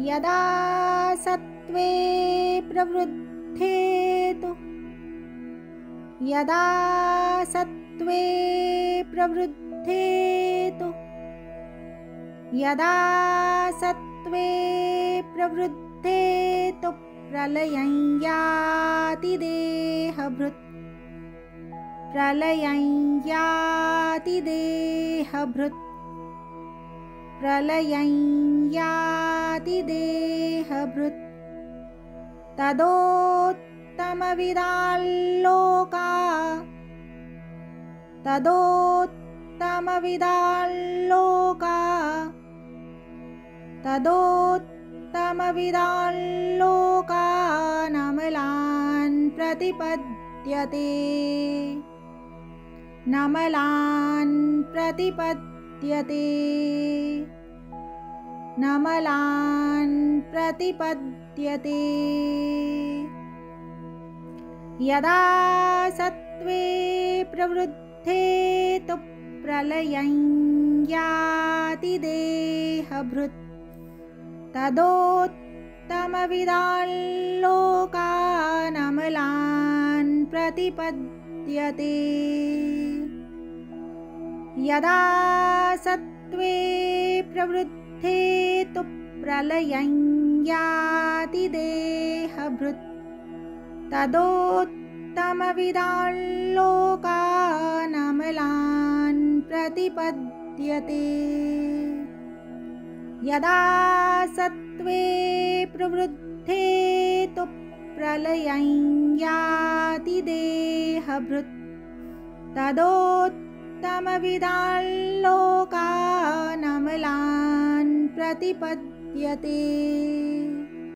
यदा सत्त्वे प्रवृद्धे तु यदा सत्त्वे प्रवृद्धे तु यदा सत्त्वे प्रवृद्धे तु प्रलयं याति देहभृत् प्रलयं याति देहभृत् प्रलयं याति देहभृत् तदोत्तमविदाल्लोका तदोत्तमविदाल्लोका तदोत्तमविदाल्लोकानमलान् प्रतिपद्यते नमलान् प्रतिपद्यते नमलान् प्रतिपद्यते यदा सत्त्वे प्रवृद्धे तु प्रलयं याति देहभृत् तदोत्तमविदाल्लोकानमलान् प्रतिपद्यते यदा सत्त्वे प्रवृद्धे तु प्रलयं याति देहभृत् तदोत्तमविदाल्लोकानमलान् प्रतिपद्यते यदा सत्त्वे प्रवृद्धे तु प्रलयं याति देहभृत् तदोत्तमविदाल्लोकानमलान् प्रतिपद्यते।